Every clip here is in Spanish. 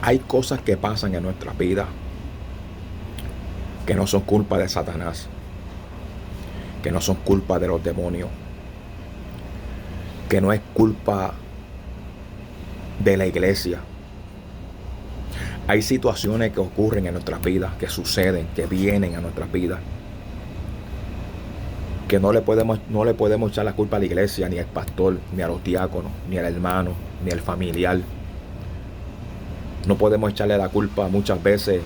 Hay cosas que pasan en nuestras vidas que no son culpa de Satanás, que no son culpa de los demonios, que no es culpa de la iglesia. Hay situaciones que ocurren en nuestras vidas, que suceden, que vienen a nuestras vidas, que no le podemos echar la culpa a la iglesia, ni al pastor, ni a los diáconos, ni al hermano, ni al familiar. No podemos echarle la culpa muchas veces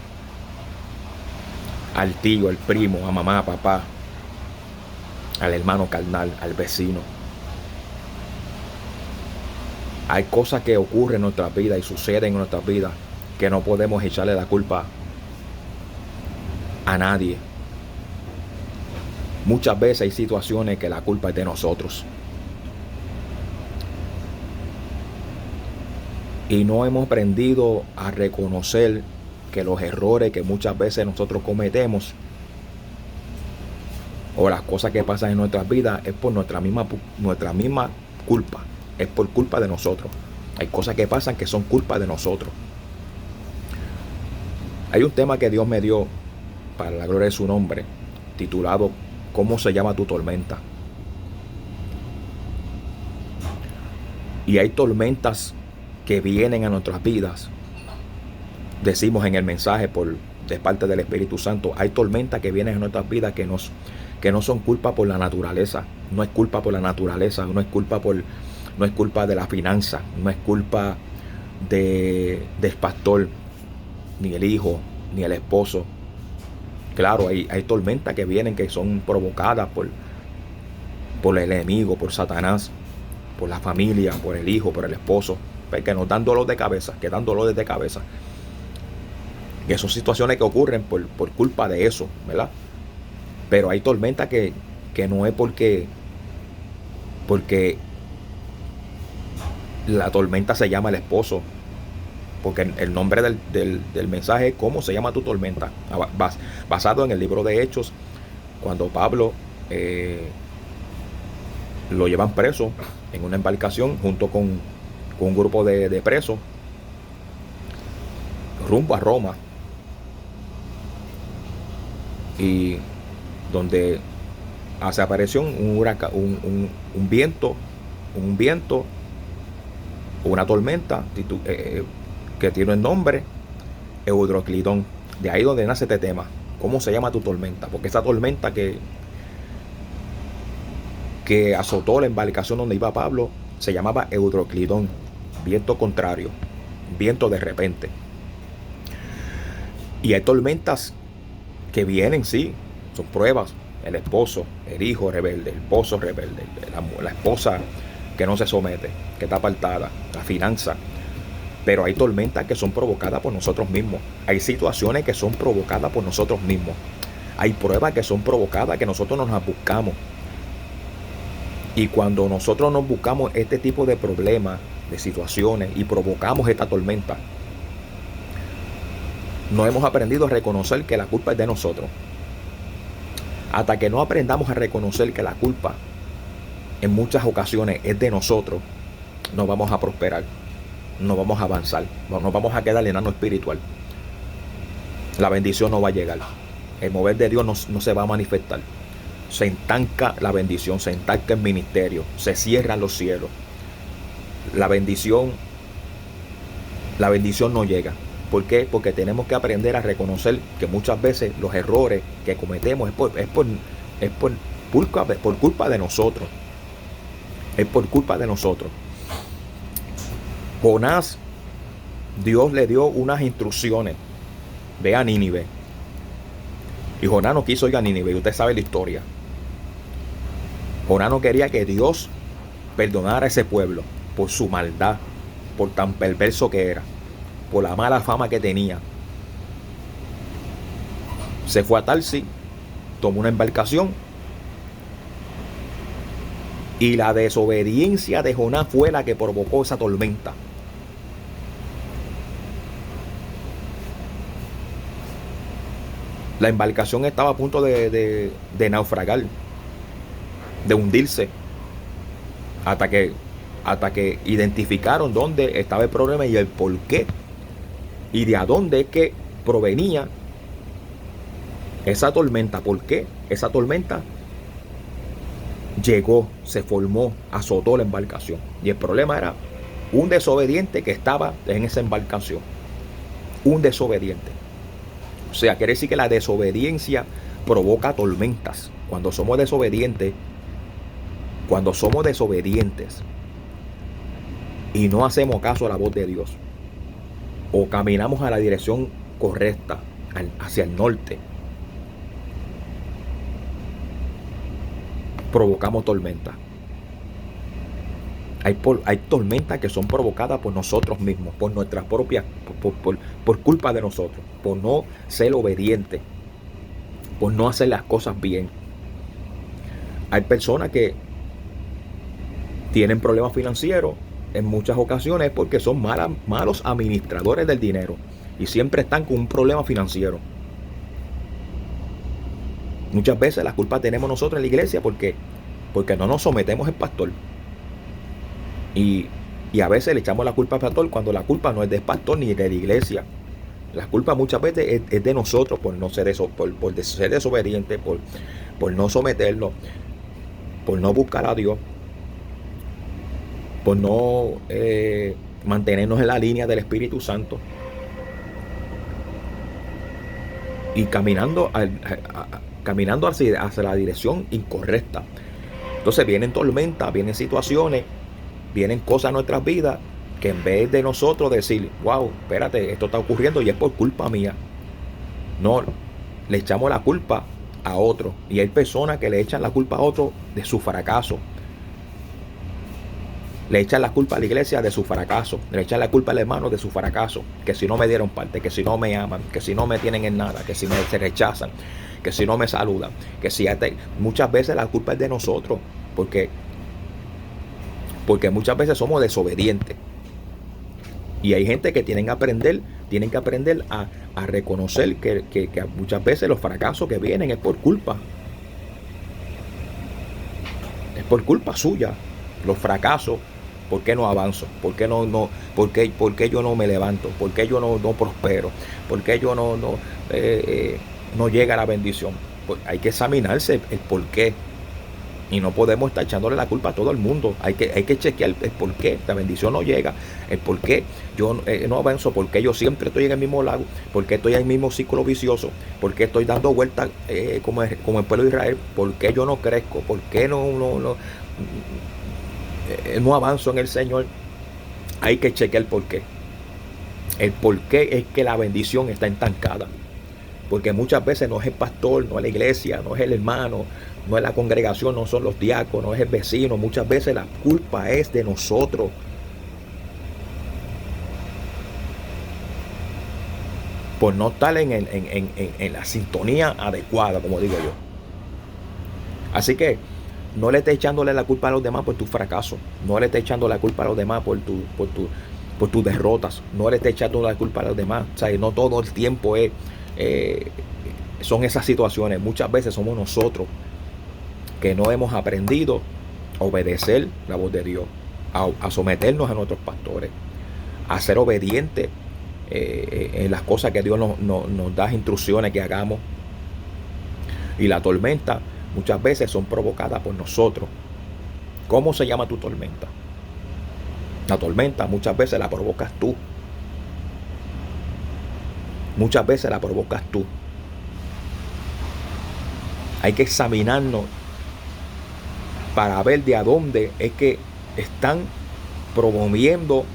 al tío, al primo, a mamá, a papá, al hermano carnal, al vecino. Hay cosas que ocurren en nuestras vidas y suceden en nuestras vidas que no podemos echarle la culpa a nadie. Muchas veces hay situaciones que la culpa es de nosotros. Y no hemos aprendido a reconocer que los errores que muchas veces nosotros cometemos o las cosas que pasan en nuestras vidas es por nuestra misma culpa. Es por culpa de nosotros. Hay cosas que pasan que son culpa de nosotros. Hay un tema que Dios me dio para la gloria de su nombre, titulado ¿Cómo se llama tu tormenta? Y hay tormentas que vienen a nuestras vidas. Decimos en el mensaje de parte del Espíritu Santo, hay tormentas que vienen a nuestras vidas que no son culpa por la naturaleza. No es culpa por la naturaleza, no es culpa de la finanza, no es culpa del pastor, ni el hijo, ni el esposo. Claro, hay tormentas que vienen que son provocadas por el enemigo, por Satanás, por la familia, por el hijo, por el esposo, que nos dan dolor de cabeza, que dan dolores de cabeza. Que son situaciones que ocurren por culpa de eso, ¿verdad? Pero hay tormentas que no es porque la tormenta se llama el esposo, porque el nombre del mensaje es ¿cómo se llama tu tormenta? Basado en el libro de Hechos, cuando Pablo lo llevan preso en una embarcación junto con un grupo de presos rumbo a Roma, y donde se apareció un huracán, un viento, una tormenta que tiene el nombre Eudroclidón. De ahí donde nace este tema. ¿Cómo se llama tu tormenta? Porque esa tormenta que azotó la embarcación donde iba Pablo se llamaba Eudroclidón, viento contrario, viento de repente. Y hay tormentas que vienen, sí, son pruebas. El esposo, el hijo rebelde, el esposo rebelde, la esposa que no se somete, que está apartada, la finanza. Pero hay tormentas que son provocadas por nosotros mismos. Hay situaciones que son provocadas por nosotros mismos. Hay pruebas que son provocadas que nosotros nos las buscamos. Y cuando nosotros nos buscamos este tipo de problemas, de situaciones, y provocamos esta tormenta, no hemos aprendido a reconocer que la culpa es de nosotros. Hasta que no aprendamos a reconocer que la culpa en muchas ocasiones es de nosotros, no vamos a prosperar, no vamos a avanzar, nos vamos a quedar enano espiritual. La bendición no va a llegar. El mover de Dios no se va a manifestar. Se estanca la bendición, se estanca el ministerio, se cierran los cielos. La bendición no llega. ¿Por qué? Porque tenemos que aprender a reconocer que muchas veces los errores que cometemos es por culpa de nosotros. Es por culpa de nosotros. Jonás, Dios le dio unas instrucciones. Ve a Nínive. Y Jonás no quiso ir a Nínive. Y usted sabe la historia. Jonás no quería que Dios perdonara a ese pueblo por su maldad, por tan perverso que era, por la mala fama que tenía. Se fue a Tarsis, tomó una embarcación, y la desobediencia de Jonás fue la que provocó esa tormenta. La embarcación estaba a punto de naufragar, de hundirse, hasta que identificaron dónde estaba el problema y el por qué y de a dónde es que provenía esa tormenta. ¿Por qué? Esa tormenta llegó, se formó, azotó la embarcación. Y el problema era un desobediente que estaba en esa embarcación. Un desobediente. O sea, quiere decir que la desobediencia provoca tormentas. Cuando somos desobedientes y no hacemos caso a la voz de Dios, o caminamos a la dirección correcta, hacia el norte, provocamos tormentas. Hay tormentas que son provocadas por nosotros mismos, por nuestra propia, por culpa de nosotros, por no ser obedientes, por no hacer las cosas bien. Hay personas que tienen problemas financieros en muchas ocasiones porque son malos administradores del dinero y siempre están con un problema financiero. Muchas veces la culpa tenemos nosotros en la iglesia porque no nos sometemos al pastor. Y a veces le echamos la culpa al pastor cuando la culpa no es del pastor ni de la iglesia. La culpa muchas veces es de nosotros por no ser eso, por ser desobedientes, por no someternos, por no buscar a Dios, por no mantenernos en la línea del Espíritu Santo y caminando hacia la dirección incorrecta. Entonces vienen tormentas, vienen situaciones, vienen cosas en nuestras vidas que en vez de nosotros decir, wow, espérate, esto está ocurriendo y es por culpa mía, no, le echamos la culpa a otro. Y hay personas que le echan la culpa a otro de su fracaso. Le echan la culpa a la iglesia de su fracaso. Le echan la culpa al hermano de su fracaso. Que si no me dieron parte, que si no me aman, que si no me tienen en nada, que si se rechazan, que si no me saludan, que si muchas veces la culpa es de nosotros. Porque muchas veces somos desobedientes. Y hay gente que tienen que aprender a reconocer que muchas veces los fracasos que vienen es por culpa. Es por culpa suya. Los fracasos. ¿Por qué no avanzo? ¿Por qué por qué yo no me levanto? ¿Por qué yo no prospero? ¿Por qué yo no llega a la bendición? Pues hay que examinarse el por qué. Y no podemos estar echándole la culpa a todo el mundo. Hay que chequear el por qué la bendición no llega, el por qué yo no avanzo, por qué yo siempre estoy en el mismo lago, por qué estoy en el mismo ciclo vicioso, por qué estoy dando vueltas como el pueblo de Israel, por qué yo no crezco, por qué no avanzo en el Señor. Hay que chequear el por qué. El por qué es que la bendición está estancada. Porque muchas veces no es el pastor, no es la iglesia, no es el hermano, no es la congregación, no son los diáconos, no es el vecino. Muchas veces la culpa es de nosotros. Por no estar en la sintonía adecuada, como digo yo. Así que no le estés echándole la culpa a los demás por tu fracaso. No le estés echando la culpa a los demás por tus derrotas. No le estés echando la culpa a los demás. O sea, no todo el tiempo son esas situaciones. Muchas veces somos nosotros que no hemos aprendido a obedecer la voz de Dios, a someternos a nuestros pastores, a ser obedientes en las cosas que Dios nos da instrucciones que hagamos. Y la tormenta muchas veces son provocadas por nosotros. ¿Cómo se llama tu tormenta? La tormenta muchas veces la provocas tú. Muchas veces la provocas tú. Hay que examinarnos para ver de a dónde es que están promoviendo,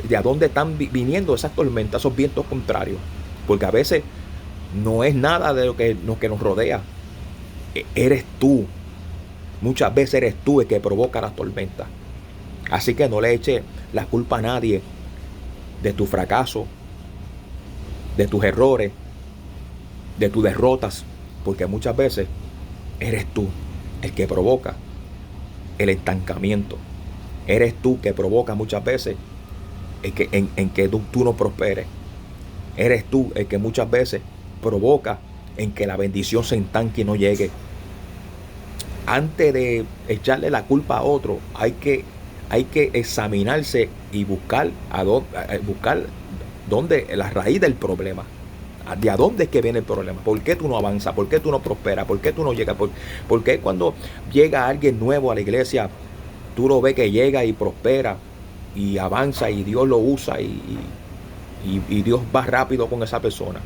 de a dónde están viniendo esas tormentas, esos vientos contrarios. Porque a veces no es nada de lo que nos rodea. Eres tú. Muchas veces eres tú el que provoca las tormentas. Así que no le eches la culpa a nadie de tu fracaso, de tus errores, de tus derrotas, porque muchas veces eres tú el que provoca el estancamiento. Eres tú que provoca muchas veces en que tú no prosperes. Eres tú el que muchas veces provoca en que la bendición se estanque y no llegue. Antes de echarle la culpa a otro, hay que examinarse y buscar ¿Dónde? La raíz del problema. ¿De a dónde es que viene el problema? ¿Por qué tú no avanzas? ¿Por qué tú no prosperas? ¿Por qué tú no llegas? ¿Por qué cuando llega alguien nuevo a la iglesia, tú lo ves que llega y prospera y avanza y Dios lo usa y Dios va rápido con esa persona?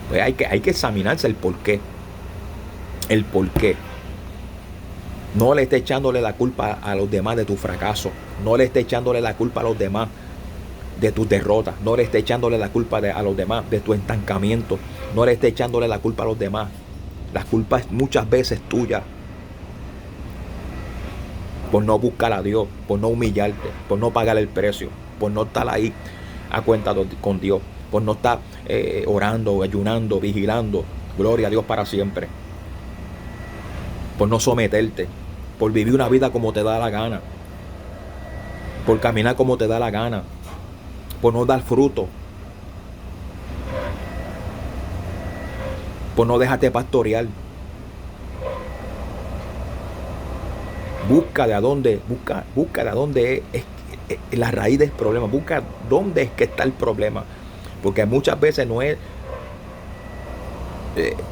Pues hay que examinarse el por qué. El por qué. No le esté echándole la culpa a los demás de tu fracaso. No le esté echándole la culpa a los demás de tus derrotas. No le esté echándole la culpa a los demás de tu estancamiento. No le esté echándole la culpa a los demás. La culpa es muchas veces tuya. Por no buscar a Dios, por no humillarte, por no pagar el precio, por no estar ahí a cuenta con Dios, por no estar orando, ayunando, vigilando. Gloria a Dios para siempre. Por no someterte, por vivir una vida como te da la gana, por caminar como te da la gana, por no dar fruto, por no dejarte pastorear. Busca de dónde es la raíz del problema. Busca dónde es que está el problema. Porque muchas veces no es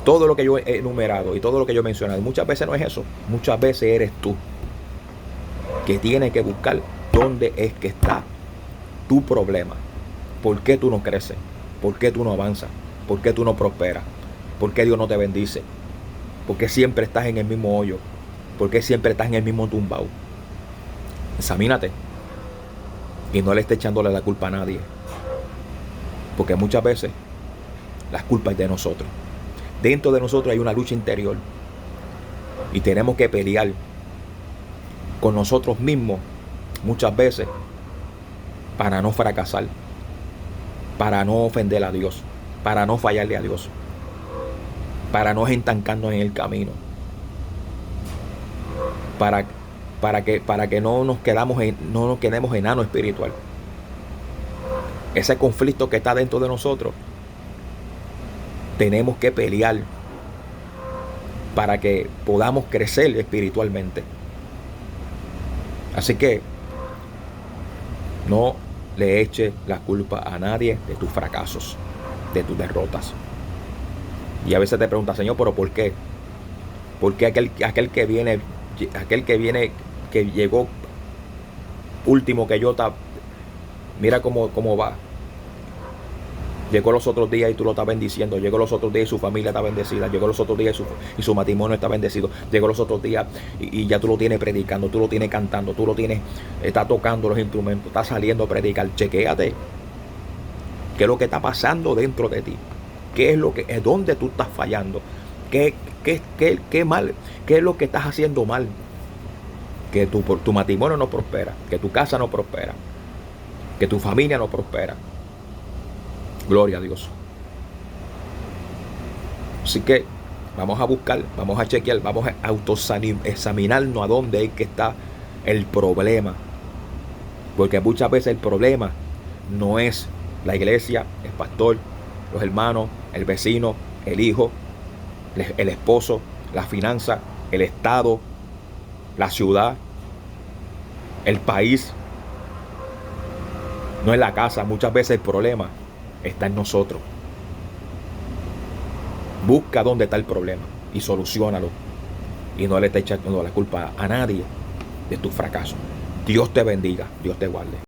todo lo que yo he enumerado y todo lo que yo he mencionado. Muchas veces no es eso. Muchas veces eres tú que tienes que buscar dónde es que está tu problema. ¿Por qué tú no creces? ¿Por qué tú no avanzas? ¿Por qué tú no prosperas? ¿Por qué Dios no te bendice? ¿Por qué siempre estás en el mismo hoyo? ¿Por qué siempre estás en el mismo tumbao? Examínate. Y no le estés echándole la culpa a nadie. Porque muchas veces la culpa es de nosotros. Dentro de nosotros hay una lucha interior. Y tenemos que pelear con nosotros mismos muchas veces para no fracasar. Para no ofender a Dios. Para no fallarle a Dios. Para no estancarnos en el camino. Para que no nos quedemos enanos espiritual. Ese conflicto que está dentro de nosotros, tenemos que pelear para que podamos crecer espiritualmente. Así que no le eches la culpa a nadie de tus fracasos, de tus derrotas. Y a veces te preguntas, Señor, ¿pero por qué? ¿Por qué aquel que viene, que llegó último que yo, mira cómo va? Llegó los otros días y tú lo estás bendiciendo. Llegó los otros días y su familia está bendecida. Llegó los otros días y su matrimonio está bendecido. Llegó los otros días y ya tú lo tienes predicando, tú lo tienes cantando, tú lo tienes, está tocando los instrumentos, está saliendo a predicar. Chequéate. ¿Qué es lo que está pasando dentro de ti? ¿Qué es lo que, es dónde tú estás fallando? ¿Qué mal? ¿Qué es lo que estás haciendo mal? Que tu matrimonio no prospera, que tu casa no prospera, que tu familia no prospera. Gloria a Dios. Así que vamos a buscar, vamos a chequear, vamos a autoexaminarnos a dónde es que está el problema. Porque muchas veces el problema no es la iglesia, el pastor, los hermanos, el vecino, el hijo, el esposo, la finanza, el estado, la ciudad, el país. No es la casa. Muchas veces el problema está en nosotros. Busca dónde está el problema y soluciónalo. Y no le estés echando la culpa a nadie de tu fracaso. Dios te bendiga, Dios te guarde.